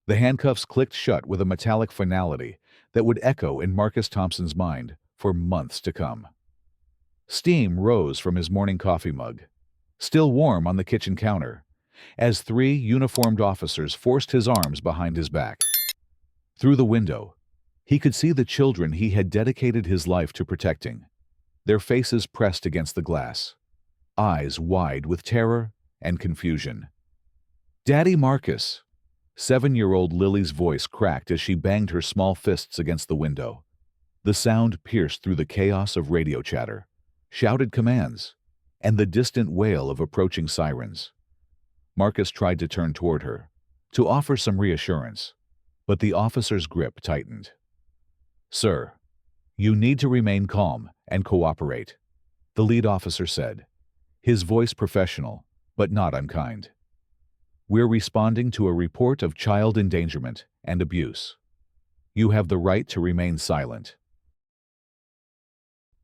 The handcuffs clicked shut with a metallic finality that would echo in Marcus Thompson's mind for months to come. Steam rose from his morning coffee mug, still warm on the kitchen counter, as three uniformed officers forced his arms behind his back. Through the window, he could see the children he had dedicated his life to protecting, their faces pressed against the glass, eyes wide with terror and confusion. "Daddy Marcus!" 7-year-old Lily's voice cracked as she banged her small fists against the window. The sound pierced through the chaos of radio chatter, shouted commands, and the distant wail of approaching sirens. Marcus tried to turn toward her, to offer some reassurance, but the officer's grip tightened. "Sir, you need to remain calm and cooperate," the lead officer said, his voice professional, but not unkind. "We're responding to a report of child endangerment and abuse. You have the right to remain silent."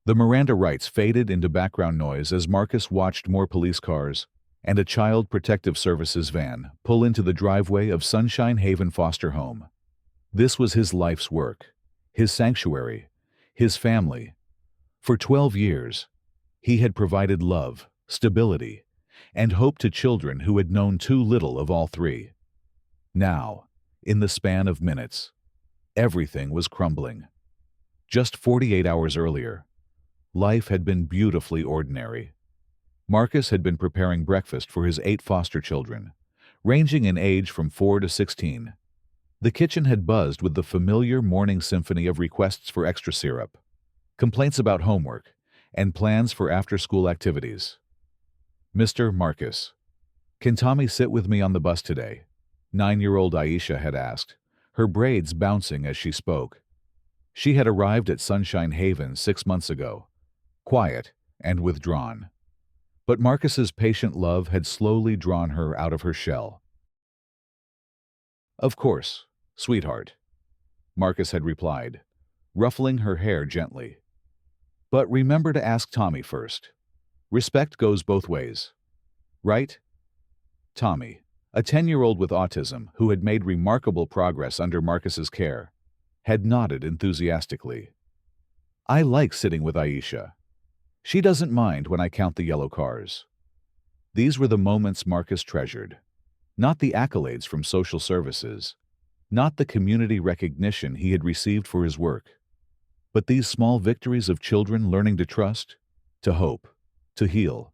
The Miranda rights faded into background noise as Marcus watched more police cars and a Child Protective Services van pull into the driveway of Sunshine Haven Foster Home. This was his life's work, his sanctuary, his family. For 12 years, he had provided love, stability, and hope to children who had known too little of all three. Now, in the span of minutes, everything was crumbling. Just 48 hours earlier, life had been beautifully ordinary. Marcus had been preparing breakfast for his 8 foster children, ranging in age from 4 to 16. The kitchen had buzzed with the familiar morning symphony of requests for extra syrup, complaints about homework, and plans for after-school activities. "Mr. Marcus, can Tommy sit with me on the bus today?" 9-year-old Aisha had asked, her braids bouncing as she spoke. She had arrived at Sunshine Haven 6 months ago, quiet and withdrawn. But Marcus's patient love had slowly drawn her out of her shell. "Of course, sweetheart," Marcus had replied, ruffling her hair gently. "But remember to ask Tommy first. Respect goes both ways. Right?" Tommy, a 10-year-old with autism who had made remarkable progress under Marcus's care, had nodded enthusiastically. "I like sitting with Aisha. She doesn't mind when I count the yellow cars." These were the moments Marcus treasured, not the accolades from social services, not the community recognition he had received for his work, but these small victories of children learning to trust, to hope, to heal.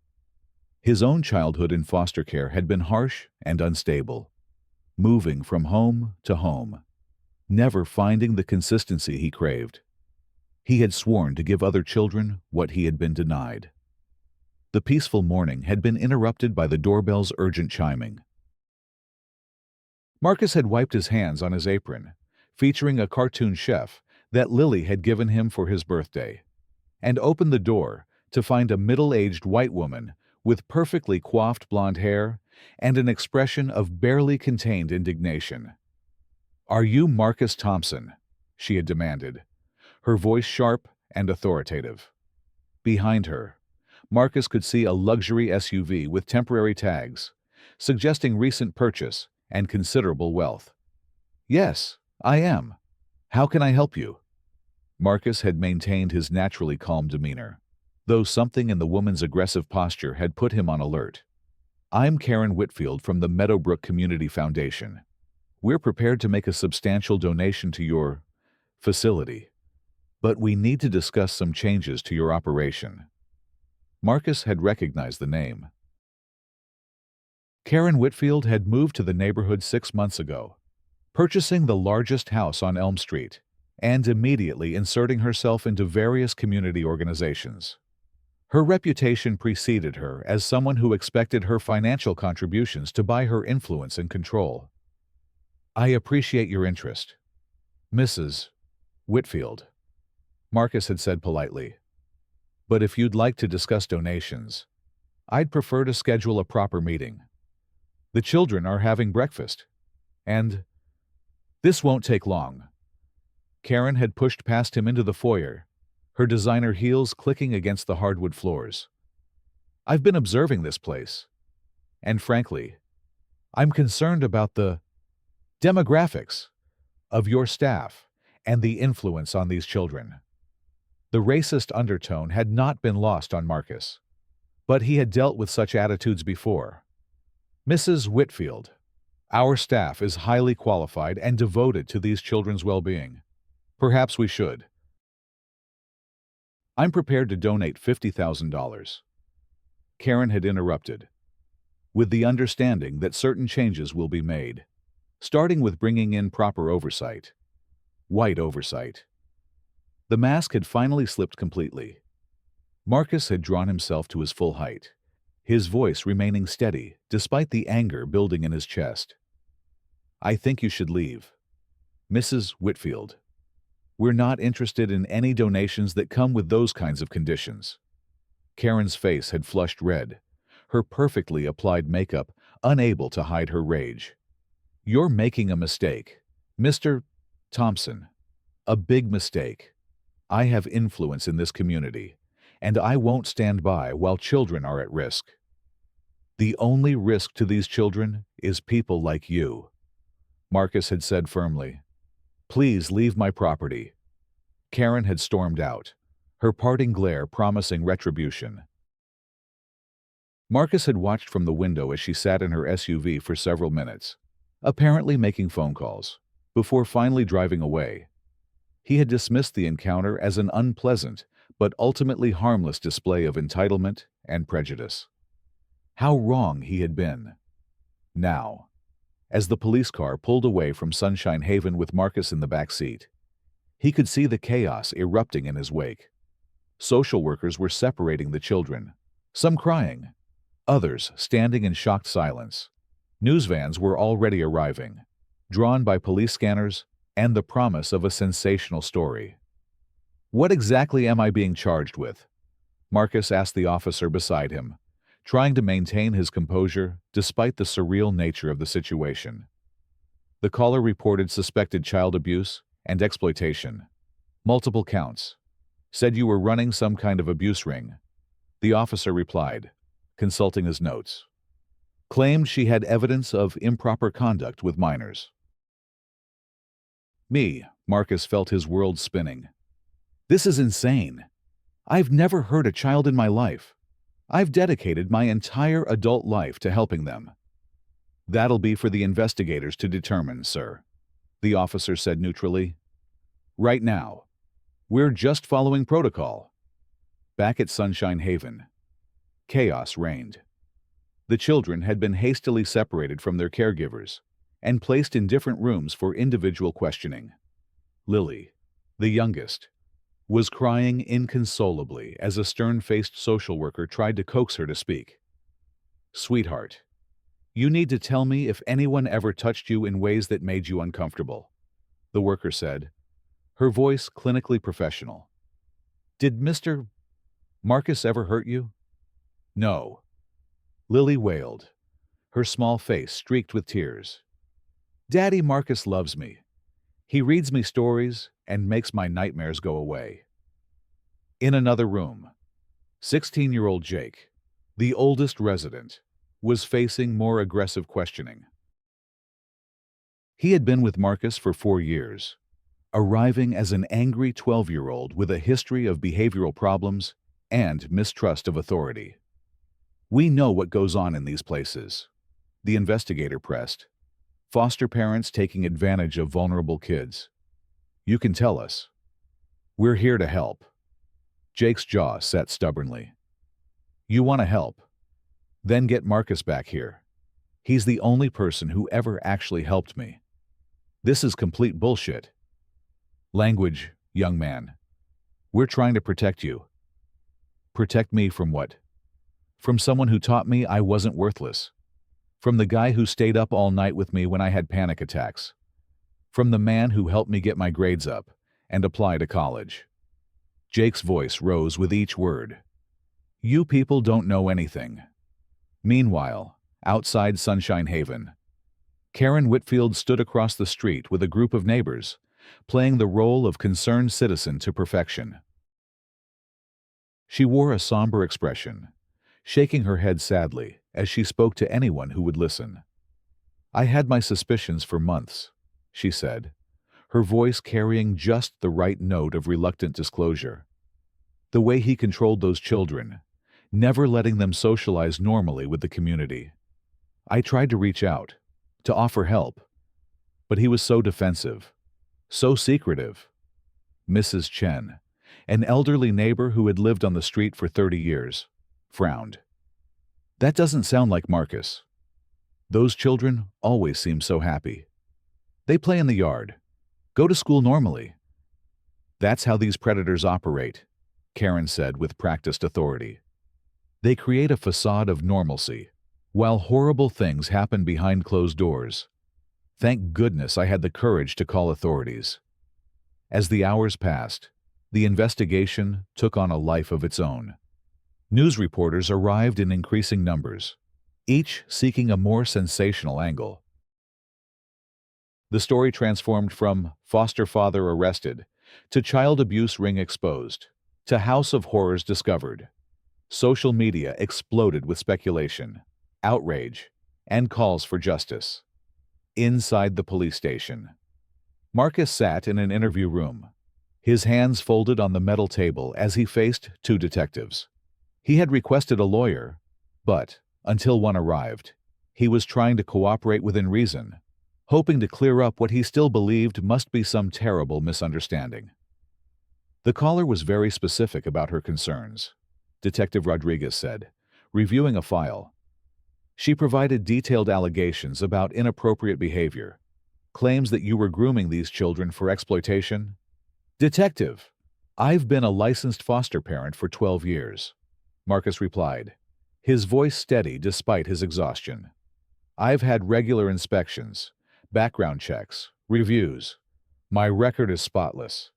His own childhood in foster care had been harsh and unstable, moving from home to home, never finding the consistency he craved. He had sworn to give other children what he had been denied. The peaceful morning had been interrupted by the doorbell's urgent chiming. Marcus had wiped his hands on his apron, featuring a cartoon chef that Lily had given him for his birthday, and opened the door to find a middle-aged white woman with perfectly coiffed blonde hair and an expression of barely contained indignation. "Are you Marcus Thompson?" she had demanded, her voice sharp and authoritative. Behind her, Marcus could see a luxury SUV with temporary tags, suggesting recent purchase and considerable wealth. "Yes, I am. How can I help you?" Marcus had maintained his naturally calm demeanor, though something in the woman's aggressive posture had put him on alert. "I'm Karen Whitfield from the Meadowbrook Community Foundation. We're prepared to make a substantial donation to your facility, but we need to discuss some changes to your operation." Marcus had recognized the name. Karen Whitfield had moved to the neighborhood 6 months ago, purchasing the largest house on Elm Street and immediately inserting herself into various community organizations. Her reputation preceded her as someone who expected her financial contributions to buy her influence and control. "I appreciate your interest, Mrs. Whitfield," Marcus had said politely. "But if you'd like to discuss donations, I'd prefer to schedule a proper meeting. The children are having breakfast, and this won't take long." Karen had pushed past him into the foyer, her designer heels clicking against the hardwood floors. "I've been observing this place, and frankly, I'm concerned about the..." Demographics of your staff and the influence on these children. The racist undertone had not been lost on Marcus, but he had dealt with such attitudes before. Mrs. Whitfield, our staff is highly qualified and devoted to these children's well-being. Perhaps we should. I'm prepared to donate $50,000. Karen had interrupted, with the understanding that certain changes will be made, starting with bringing in proper oversight. White oversight. The mask had finally slipped completely. Marcus had drawn himself to his full height, his voice remaining steady despite the anger building in his chest. I think you should leave. Mrs. Whitfield. We're not interested in any donations that come with those kinds of conditions. Karen's face had flushed red, her perfectly applied makeup unable to hide her rage. You're making a mistake, Mr. Thompson. A big mistake. I have influence in this community, and I won't stand by while children are at risk. The only risk to these children is people like you, Marcus had said firmly. Please leave my property. Karen had stormed out, her parting glare promising retribution. Marcus had watched from the window as she sat in her SUV for several minutes, apparently making phone calls, before finally driving away. He had dismissed the encounter as an unpleasant but ultimately harmless display of entitlement and prejudice. How wrong he had been. Now, as the police car pulled away from Sunshine Haven with Marcus in the back seat, he could see the chaos erupting in his wake. Social workers were separating the children, some crying, others standing in shocked silence. News vans were already arriving, drawn by police scanners and the promise of a sensational story. What exactly am I being charged with? Marcus asked the officer beside him, trying to maintain his composure despite the surreal nature of the situation. The caller reported suspected child abuse and exploitation. Multiple counts. Said you were running some kind of abuse ring. The officer replied, consulting his notes. Claimed she had evidence of improper conduct with minors. Marcus felt his world spinning. This is insane. I've never hurt a child in my life. I've dedicated my entire adult life to helping them. That'll be for the investigators to determine, sir, the officer said neutrally. Right now, we're just following protocol. Back at Sunshine Haven, chaos reigned. The children had been hastily separated from their caregivers and placed in different rooms for individual questioning. Lily, the youngest, was crying inconsolably as a stern-faced social worker tried to coax her to speak. Sweetheart, you need to tell me if anyone ever touched you in ways that made you uncomfortable, the worker said, her voice clinically professional. Did Mr. Marcus ever hurt you? No. Lily wailed, her small face streaked with tears. Daddy Marcus loves me. He reads me stories and makes my nightmares go away. In another room, 16-year-old Jake, the oldest resident, was facing more aggressive questioning. He had been with Marcus for 4 years, arriving as an angry 12-year-old with a history of behavioral problems and mistrust of authority. We know what goes on in these places, the investigator pressed. Foster parents taking advantage of vulnerable kids. You can tell us. We're here to help. Jake's jaw set stubbornly. You want to help? Then get Marcus back here. He's the only person who ever actually helped me. This is complete bullshit. Language, young man. We're trying to protect you. Protect me from what? From someone who taught me I wasn't worthless. From the guy who stayed up all night with me when I had panic attacks. From the man who helped me get my grades up and apply to college. Jake's voice rose with each word. You people don't know anything. Meanwhile, outside Sunshine Haven, Karen Whitfield stood across the street with a group of neighbors, playing the role of concerned citizen to perfection. She wore a somber expression, shaking her head sadly as she spoke to anyone who would listen. "I had my suspicions for months," she said, her voice carrying just the right note of reluctant disclosure. The way he controlled those children, never letting them socialize normally with the community. I tried to reach out, to offer help, but he was so defensive, so secretive. Mrs. Chen, an elderly neighbor who had lived on the street for 30 years, frowned. "That doesn't sound like Marcus. Those children always seem so happy. They play in the yard, go to school normally." "That's how these predators operate," Karen said with practiced authority. "They create a facade of normalcy, while horrible things happen behind closed doors. Thank goodness I had the courage to call authorities." As the hours passed, the investigation took on a life of its own. News reporters arrived in increasing numbers, each seeking a more sensational angle. The story transformed from foster father arrested to child abuse ring exposed to house of horrors discovered. Social media exploded with speculation, outrage, and calls for justice. Inside the police station, Marcus sat in an interview room, his hands folded on the metal table as he faced two detectives. He had requested a lawyer, but, until one arrived, he was trying to cooperate within reason, hoping to clear up what he still believed must be some terrible misunderstanding. The caller was very specific about her concerns, Detective Rodriguez said, reviewing a file. She provided detailed allegations about inappropriate behavior, claims that you were grooming these children for exploitation. "Detective, I've been a licensed foster parent for 12 years, Marcus replied, his voice steady despite his exhaustion. "I've had regular inspections, background checks, reviews. My record is spotless.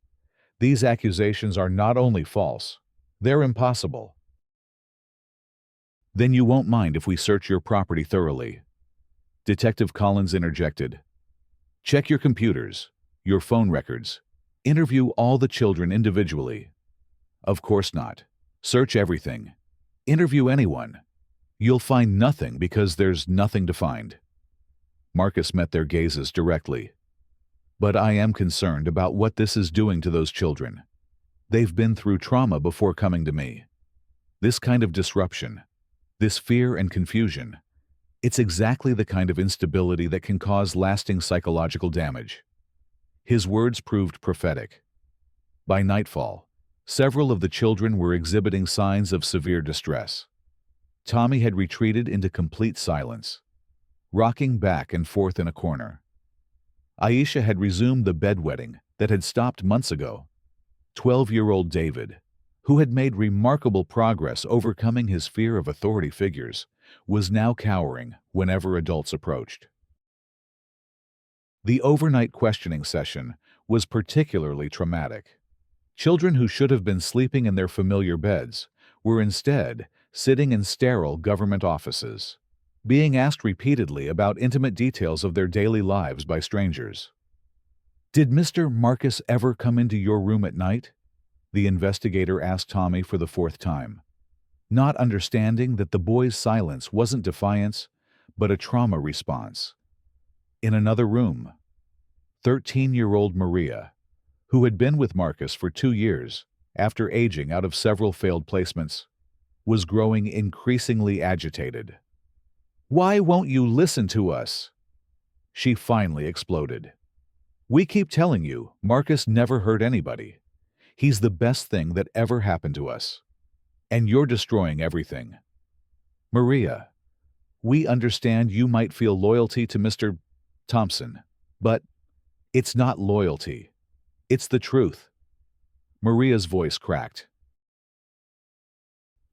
These accusations are not only false, they're impossible." "Then you won't mind if we search your property thoroughly," Detective Collins interjected. "Check your computers, your phone records, interview all the children individually." "Of course not. Search everything. Interview anyone. You'll find nothing because there's nothing to find." Marcus met their gazes directly. "But I am concerned about what this is doing to those children. They've been through trauma before coming to me. This kind of disruption, this fear and confusion, it's exactly the kind of instability that can cause lasting psychological damage." His words proved prophetic. By nightfall, several of the children were exhibiting signs of severe distress. Tommy had retreated into complete silence, rocking back and forth in a corner. Aisha had resumed the bedwetting that had stopped months ago. 12-year-old David, who had made remarkable progress overcoming his fear of authority figures, was now cowering whenever adults approached. The overnight questioning session was particularly traumatic. Children who should have been sleeping in their familiar beds were instead sitting in sterile government offices, being asked repeatedly about intimate details of their daily lives by strangers. "Did Mr. Marcus ever come into your room at night?" the investigator asked Tommy for the fourth time, not understanding that the boy's silence wasn't defiance, but a trauma response. In another room, 13-year-old Maria, who had been with Marcus for 2 years after aging out of several failed placements, was growing increasingly agitated. "Why won't you listen to us?" she finally exploded. "We keep telling you Marcus never hurt anybody. He's the best thing that ever happened to us. And you're destroying everything. Maria, we understand you might feel loyalty to Mr. Thompson, but it's not loyalty. It's the truth." Maria's voice cracked.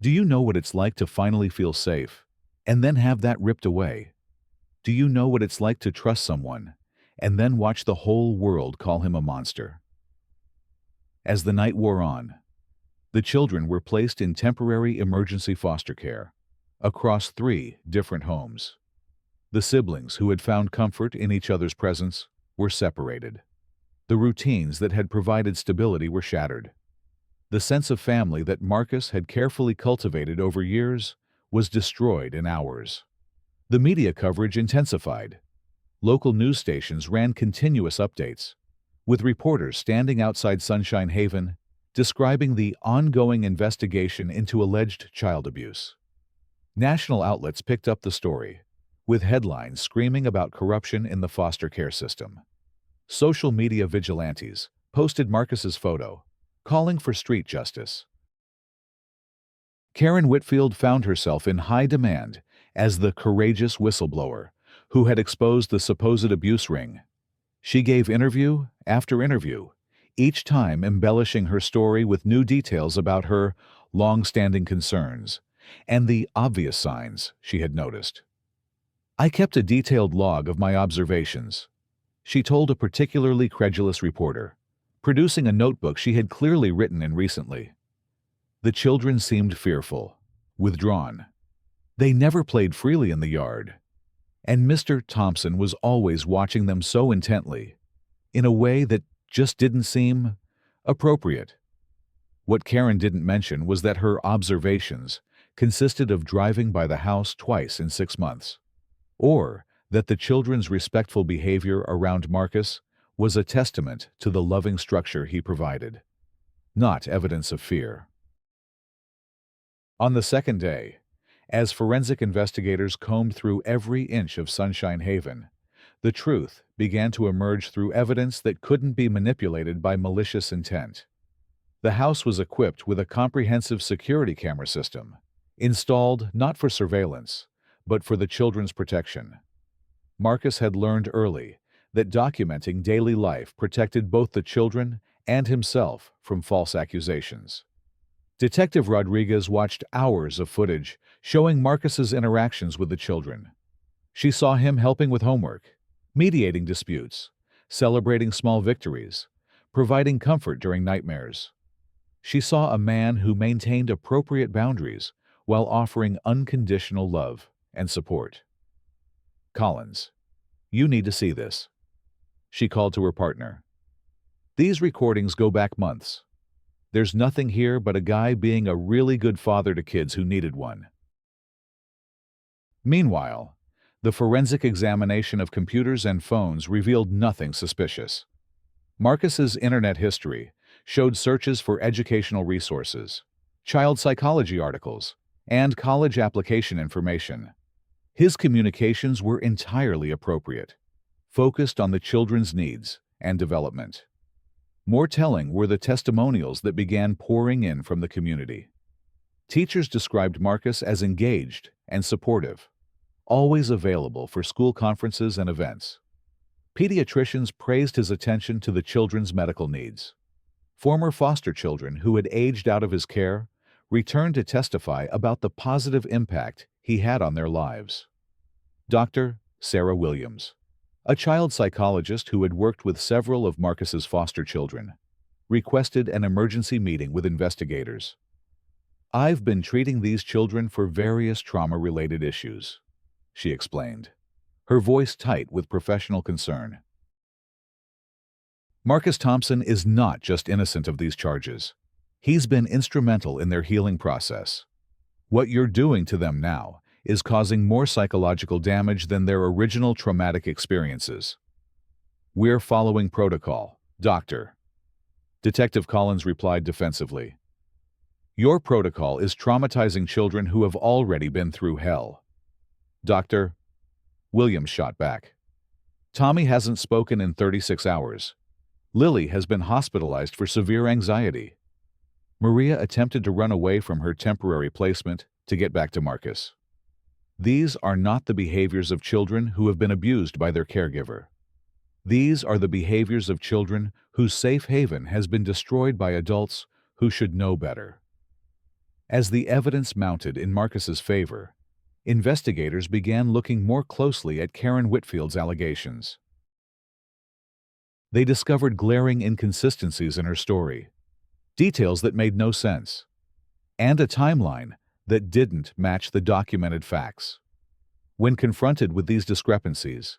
"Do you know what it's like to finally feel safe, and then have that ripped away? Do you know what it's like to trust someone, and then watch the whole world call him a monster?" As the night wore on, the children were placed in temporary emergency foster care across 3 different homes. The siblings who had found comfort in each other's presence were separated. The routines that had provided stability were shattered. The sense of family that Marcus had carefully cultivated over years was destroyed in hours. The media coverage intensified. Local news stations ran continuous updates, with reporters standing outside Sunshine Haven describing the ongoing investigation into alleged child abuse. National outlets picked up the story, with headlines screaming about corruption in the foster care system. Social media vigilantes posted Marcus's photo, calling for street justice. Karen Whitfield found herself in high demand as the courageous whistleblower who had exposed the supposed abuse ring. She gave interview after interview, each time embellishing her story with new details about her long-standing concerns and the obvious signs she had noticed. "I kept a detailed log of my observations," she told a particularly credulous reporter, producing a notebook she had clearly written in recently. "The children seemed fearful, withdrawn. They never played freely in the yard. And Mr. Thompson was always watching them so intently, in a way that just didn't seem appropriate." What Karen didn't mention was that her observations consisted of driving by the house twice in 6 months, or that the children's respectful behavior around Marcus was a testament to the loving structure he provided, not evidence of fear. On the second day, as forensic investigators combed through every inch of Sunshine Haven, the truth began to emerge through evidence that couldn't be manipulated by malicious intent. The house was equipped with a comprehensive security camera system, installed not for surveillance, but for the children's protection. Marcus had learned early that documenting daily life protected both the children and himself from false accusations. Detective Rodriguez watched hours of footage showing Marcus's interactions with the children. She saw him helping with homework, mediating disputes, celebrating small victories, providing comfort during nightmares. She saw a man who maintained appropriate boundaries while offering unconditional love and support. "Collins, you need to see this," she called to her partner. "These recordings go back months. There's nothing here but a guy being a really good father to kids who needed one." Meanwhile, the forensic examination of computers and phones revealed nothing suspicious. Marcus's internet history showed searches for educational resources, child psychology articles, and college application information. His communications were entirely appropriate, focused on the children's needs and development. More telling were the testimonials that began pouring in from the community. Teachers described Marcus as engaged and supportive, always available for school conferences and events. Pediatricians praised his attention to the children's medical needs. Former foster children who had aged out of his care returned to testify about the positive impact he had on their lives. Dr. Sarah Williams, a child psychologist who had worked with several of Marcus's foster children, requested an emergency meeting with investigators. "I've been treating these children for various trauma-related issues," she explained, her voice tight with professional concern. Marcus Thompson is not just innocent of these charges. He's been instrumental in their healing process. What you're doing to them now is causing more psychological damage than their original traumatic experiences. "We're following protocol, Doctor." Detective Collins replied defensively. "Your protocol is traumatizing children who have already been through hell." "Doctor," Williams shot back, "Tommy hasn't spoken in 36 hours. Lily has been hospitalized for severe anxiety." Maria attempted to run away from her temporary placement to get back to Marcus. These are not the behaviors of children who have been abused by their caregiver. These are the behaviors of children whose safe haven has been destroyed by adults who should know better. As the evidence mounted in Marcus's favor, investigators began looking more closely at Karen Whitfield's allegations. They discovered glaring inconsistencies in her story, details that made no sense, and a timeline that didn't match the documented facts. When confronted with these discrepancies,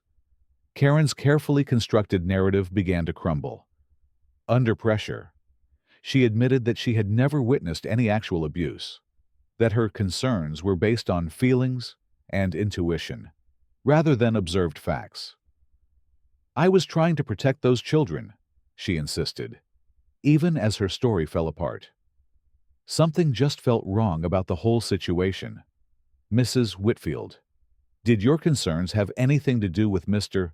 Karen's carefully constructed narrative began to crumble. Under pressure, she admitted that she had never witnessed any actual abuse, that her concerns were based on feelings and intuition, rather than observed facts. "I was trying to protect those children," she insisted, even as her story fell apart. Something just felt wrong about the whole situation. "Mrs. Whitfield, did your concerns have anything to do with Mr.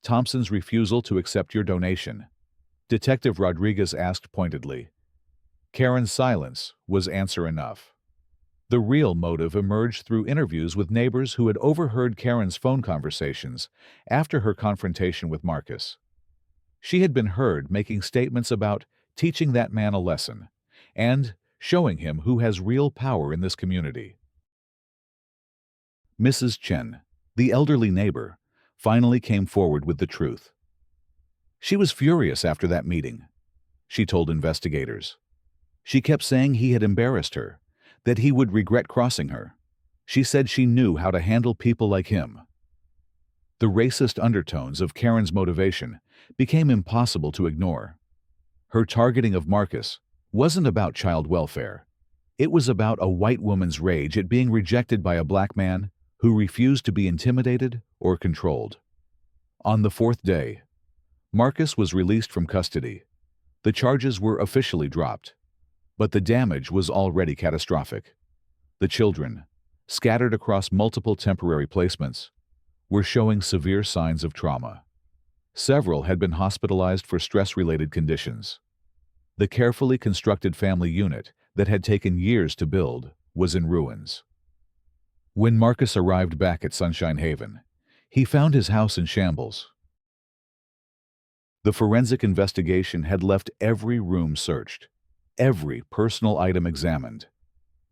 Thompson's refusal to accept your donation?" Detective Rodriguez asked pointedly. Karen's silence was answer enough. The real motive emerged through interviews with neighbors who had overheard Karen's phone conversations after her confrontation with Marcus. She had been heard making statements about teaching that man a lesson and showing him who has real power in this community. Mrs. Chen, the elderly neighbor, finally came forward with the truth. She was furious after that meeting, she told investigators. She kept saying he had embarrassed her, that he would regret crossing her. She said she knew how to handle people like him. The racist undertones of Karen's motivation became impossible to ignore. Her targeting of Marcus wasn't about child welfare. It was about a white woman's rage at being rejected by a black man who refused to be intimidated or controlled. On the fourth day, Marcus was released from custody. The charges were officially dropped, but the damage was already catastrophic. The children, scattered across multiple temporary placements, were showing severe signs of trauma. Several had been hospitalized for stress-related conditions. The carefully constructed family unit that had taken years to build was in ruins. When Marcus arrived back at Sunshine Haven, he found his house in shambles. The forensic investigation had left every room searched, every personal item examined.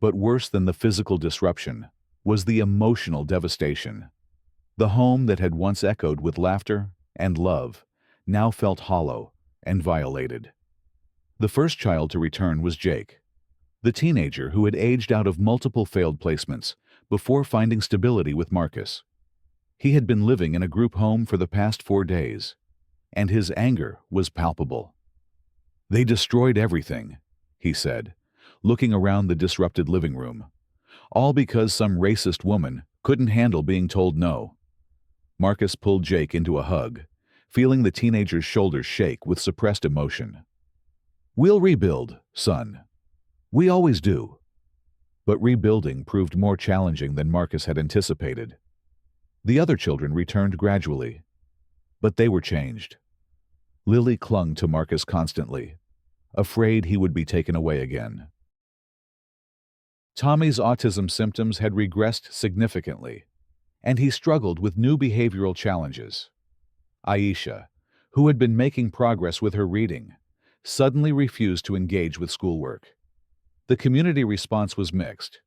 But worse than the physical disruption was the emotional devastation. The home that had once echoed with laughter and love now felt hollow and violated. The first child to return was Jake, the teenager who had aged out of multiple failed placements before finding stability with Marcus. He had been living in a group home for the past 4 days, and his anger was palpable. "They destroyed everything," he said, looking around the disrupted living room. "All because some racist woman couldn't handle being told no." Marcus pulled Jake into a hug, feeling the teenager's shoulders shake with suppressed emotion. "We'll rebuild, son. We always do." But rebuilding proved more challenging than Marcus had anticipated. The other children returned gradually, but they were changed. Lily clung to Marcus constantly, afraid he would be taken away again. Tommy's autism symptoms had regressed significantly, and he struggled with new behavioral challenges. Aisha, who had been making progress with her reading, suddenly refused to engage with schoolwork. The community response was mixed.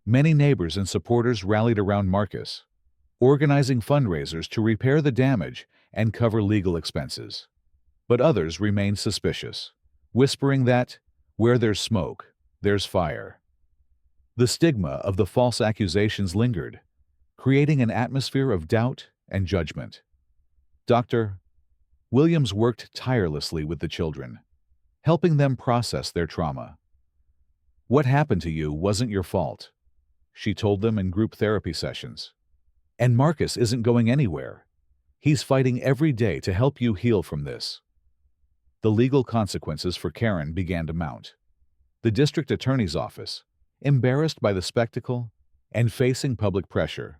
Many neighbors and supporters rallied around Marcus, organizing fundraisers to repair the damage and cover legal expenses. But others remained suspicious, whispering that, where there's smoke, there's fire. The stigma of the false accusations lingered, creating an atmosphere of doubt and judgment. Dr. Williams worked tirelessly with the children, helping them process their trauma. "What happened to you wasn't your fault," she told them in group therapy sessions. "And Marcus isn't going anywhere. He's fighting every day to help you heal from this." The legal consequences for Karen began to mount. The district attorney's office, embarrassed by the spectacle and facing public pressure,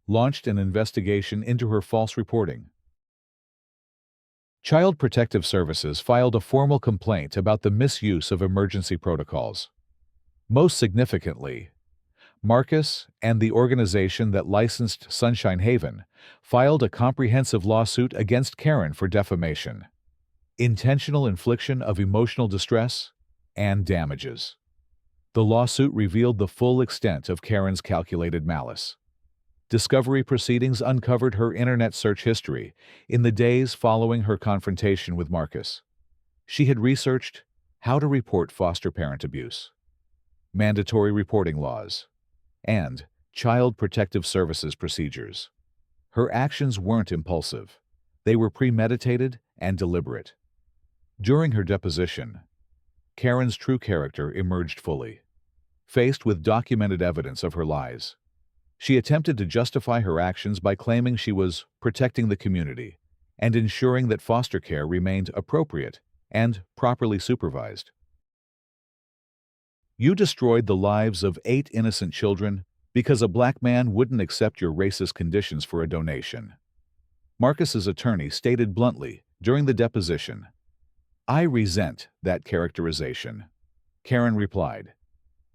launched an investigation into her false reporting. Child Protective Services filed a formal complaint about the misuse of emergency protocols. Most significantly, Marcus and the organization that licensed Sunshine Haven filed a comprehensive lawsuit against Karen for defamation, intentional infliction of emotional distress, and damages. The lawsuit revealed the full extent of Karen's calculated malice. Discovery proceedings uncovered her internet search history in the days following her confrontation with Marcus. She had researched how to report foster parent abuse, mandatory reporting laws, and Child Protective Services procedures. Her actions weren't impulsive. They were premeditated and deliberate. During her deposition, Karen's true character emerged fully. Faced with documented evidence of her lies, she attempted to justify her actions by claiming she was protecting the community and ensuring that foster care remained appropriate and properly supervised. You destroyed the lives of 8 innocent children because a black man wouldn't accept your racist conditions for a donation. Marcus's attorney stated bluntly during the deposition, "I resent that characterization," Karen replied,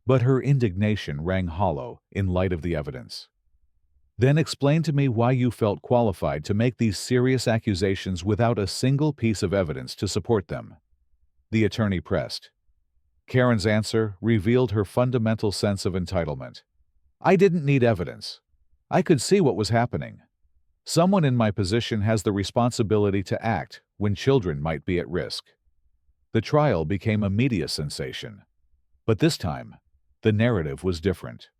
but her indignation rang hollow in light of the evidence. "Then explain to me why you felt qualified to make these serious accusations without a single piece of evidence to support them," the attorney pressed. Karen's answer revealed her fundamental sense of entitlement. "I didn't need evidence. I could see what was happening. Someone in my position has the responsibility to act when children might be at risk." The trial became a media sensation. But this time, the narrative was different.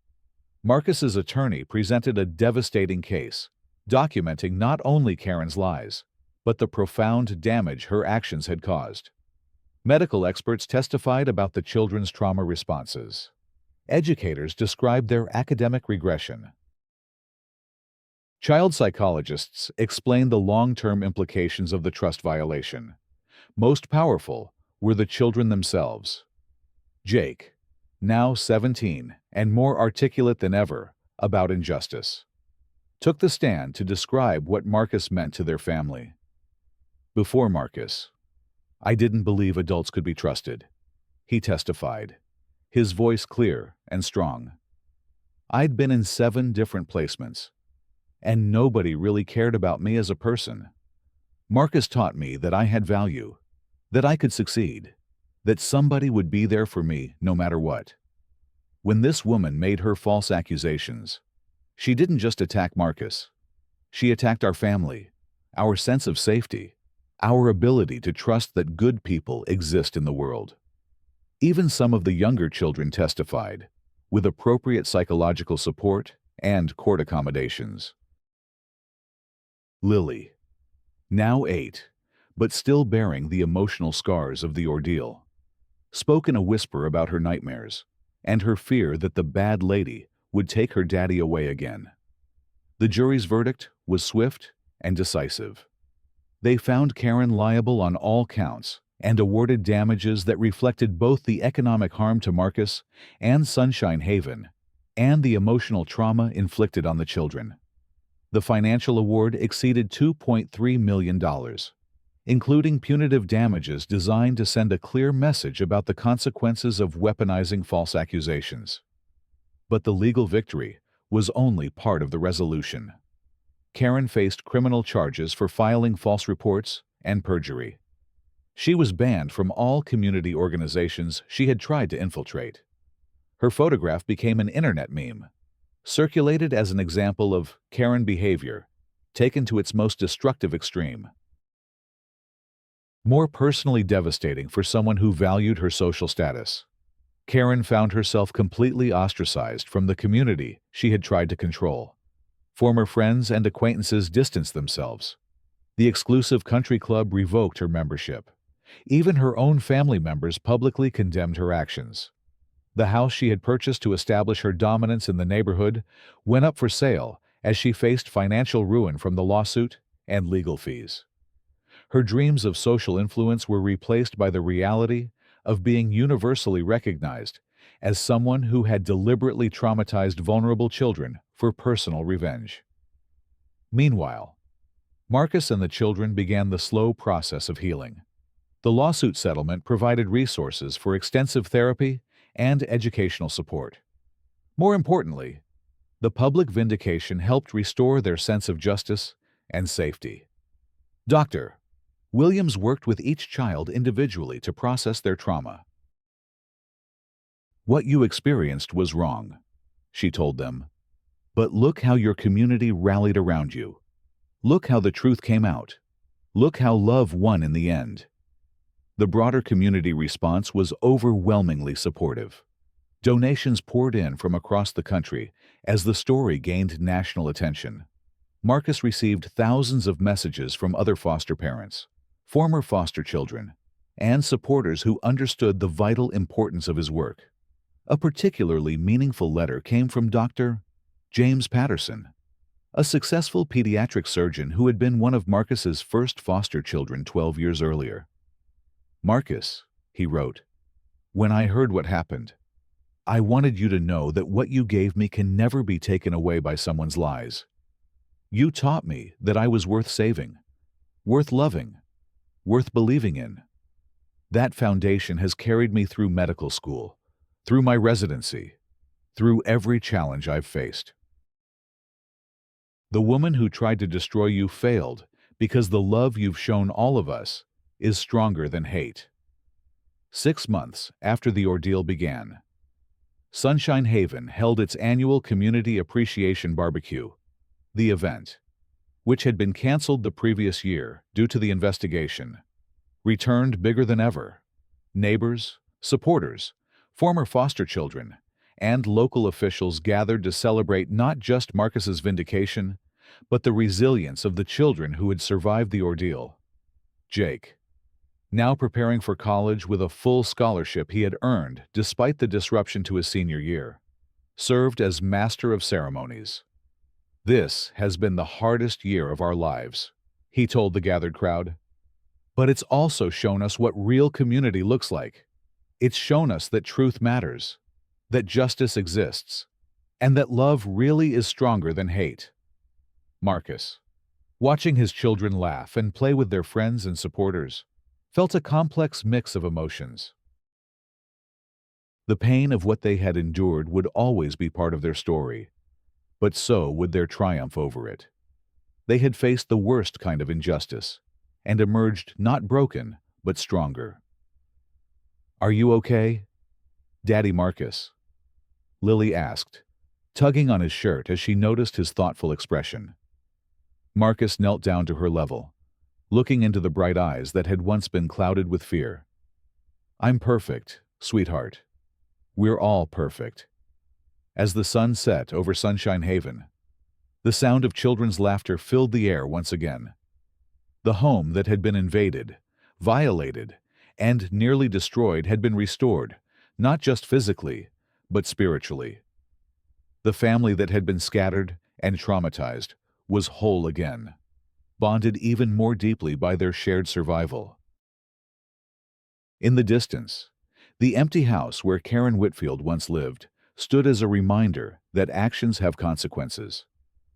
Marcus's attorney presented a devastating case, documenting not only Karen's lies, but the profound damage her actions had caused. Medical experts testified about the children's trauma responses. Educators described their academic regression. Child psychologists explained the long-term implications of the trust violation. Most powerful were the children themselves. Jake, now 17 and more articulate than ever about injustice, took the stand to describe what Marcus meant to their family. "Before Marcus, I didn't believe adults could be trusted," he testified, his voice clear and strong. "I'd been in 7 different placements, and nobody really cared about me as a person. Marcus taught me that I had value, that I could succeed, that somebody would be there for me no matter what." When this woman made her false accusations, she didn't just attack Marcus. She attacked our family, our sense of safety, our ability to trust that good people exist in the world. Even some of the younger children testified, with appropriate psychological support and court accommodations. Lily, now 8, but still bearing the emotional scars of the ordeal, spoke in a whisper about her nightmares and her fear that the bad lady would take her daddy away again. The jury's verdict was swift and decisive. They found Karen liable on all counts and awarded damages that reflected both the economic harm to Marcus and Sunshine Haven and the emotional trauma inflicted on the children. The financial award exceeded $2.3 million, including punitive damages designed to send a clear message about the consequences of weaponizing false accusations. But the legal victory was only part of the resolution. Karen faced criminal charges for filing false reports and perjury. She was banned from all community organizations she had tried to infiltrate. Her photograph became an internet meme, circulated as an example of Karen behavior, taken to its most destructive extreme. More personally devastating for someone who valued her social status, Karen found herself completely ostracized from the community she had tried to control. Former friends and acquaintances distanced themselves. The exclusive country club revoked her membership. Even her own family members publicly condemned her actions. The house she had purchased to establish her dominance in the neighborhood went up for sale as she faced financial ruin from the lawsuit and legal fees. Her dreams of social influence were replaced by the reality of being universally recognized as someone who had deliberately traumatized vulnerable children for personal revenge. Meanwhile, Marcus and the children began the slow process of healing. The lawsuit settlement provided resources for extensive therapy and educational support. More importantly, the public vindication helped restore their sense of justice and safety. Dr. Williams worked with each child individually to process their trauma. "What you experienced was wrong," she told them. "But look how your community rallied around you. Look how the truth came out. Look how love won in the end." The broader community response was overwhelmingly supportive. Donations poured in from across the country as the story gained national attention. Marcus received thousands of messages from other foster parents, former foster children, and supporters who understood the vital importance of his work. A particularly meaningful letter came from Dr. James Patterson. a successful pediatric surgeon who had been one of Marcus's first foster children 12 years earlier. "Marcus," he wrote, "when I heard what happened, I wanted you to know that what you gave me can never be taken away by someone's lies. You taught me that I was worth saving, worth loving, worth believing in. That foundation has carried me through medical school, through my residency, through every challenge I've faced. The woman who tried to destroy you failed because the love you've shown all of us is stronger than hate." 6 months after the ordeal began, Sunshine Haven held its annual Community Appreciation Barbecue. The event, which had been canceled the previous year due to the investigation, returned bigger than ever. Neighbors, supporters, former foster children, and local officials gathered to celebrate not just Marcus's vindication, but the resilience of the children who had survived the ordeal. Jake, now preparing for college with a full scholarship he had earned despite the disruption to his senior year, served as master of ceremonies. "This has been the hardest year of our lives," he told the gathered crowd. "But it's also shown us what real community looks like. It's shown us that truth matters, that justice exists, and that love really is stronger than hate." Marcus, watching his children laugh and play with their friends and supporters, felt a complex mix of emotions. The pain of what they had endured would always be part of their story, but so would their triumph over it. They had faced the worst kind of injustice and emerged not broken, but stronger. "Are you okay, Daddy Marcus?" Lily asked, tugging on his shirt as she noticed his thoughtful expression. Marcus knelt down to her level, looking into the bright eyes that had once been clouded with fear. "I'm perfect, sweetheart. We're all perfect." As the sun set over Sunshine Haven, the sound of children's laughter filled the air once again. The home that had been invaded, violated, and nearly destroyed had been restored, not just physically, but spiritually. The family that had been scattered and traumatized was whole again, bonded even more deeply by their shared survival. In the distance, the empty house where Karen Whitfield once lived stood as a reminder that actions have consequences,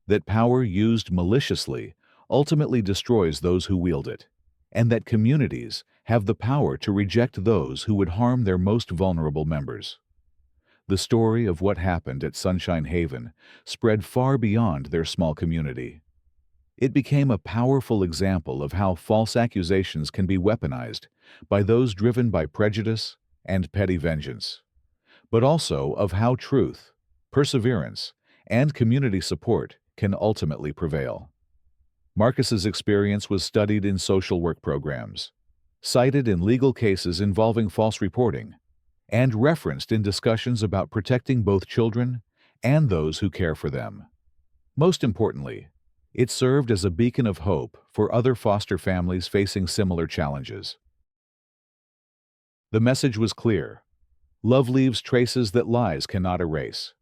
that power used maliciously ultimately destroys those who wield it, and that communities have the power to reject those who would harm their most vulnerable members. The story of what happened at Sunshine Haven spread far beyond their small community. It became a powerful example of how false accusations can be weaponized by those driven by prejudice and petty vengeance, but also of how truth, perseverance, and community support can ultimately prevail. Marcus's experience was studied in social work programs, cited in legal cases involving false reporting, and referenced in discussions about protecting both children and those who care for them. Most importantly, it served as a beacon of hope for other foster families facing similar challenges. The message was clear. Love leaves traces that lies cannot erase.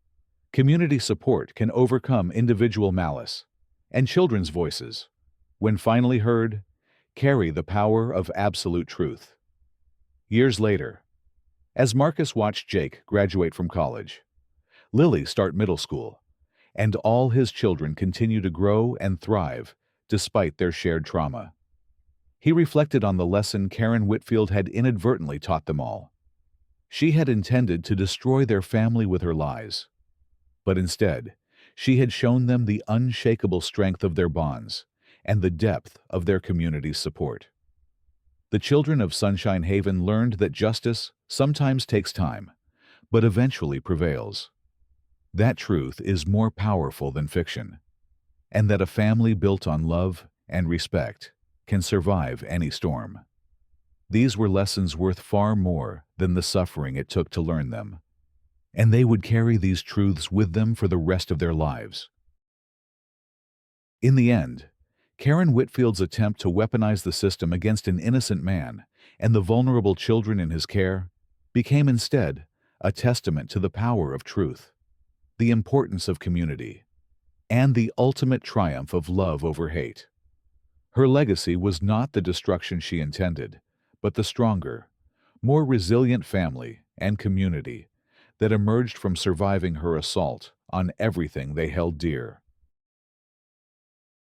Community support can overcome individual malice, and children's voices, when finally heard, carry the power of absolute truth. Years later, as Marcus watched Jake graduate from college, Lily start middle school, and all his children continue to grow and thrive despite their shared trauma, he reflected on the lesson Karen Whitfield had inadvertently taught them all. She had intended to destroy their family with her lies, but instead, she had shown them the unshakable strength of their bonds and the depth of their community's support. The children of Sunshine Haven learned that justice sometimes takes time, but eventually prevails. That truth is more powerful than fiction, and that a family built on love and respect can survive any storm. These were lessons worth far more than the suffering it took to learn them, and they would carry these truths with them for the rest of their lives. In the end, Karen Whitfield's attempt to weaponize the system against an innocent man and the vulnerable children in his care became instead a testament to the power of truth, the importance of community, and the ultimate triumph of love over hate. Her legacy was not the destruction she intended, but the stronger, more resilient family and community that emerged from surviving her assault on everything they held dear.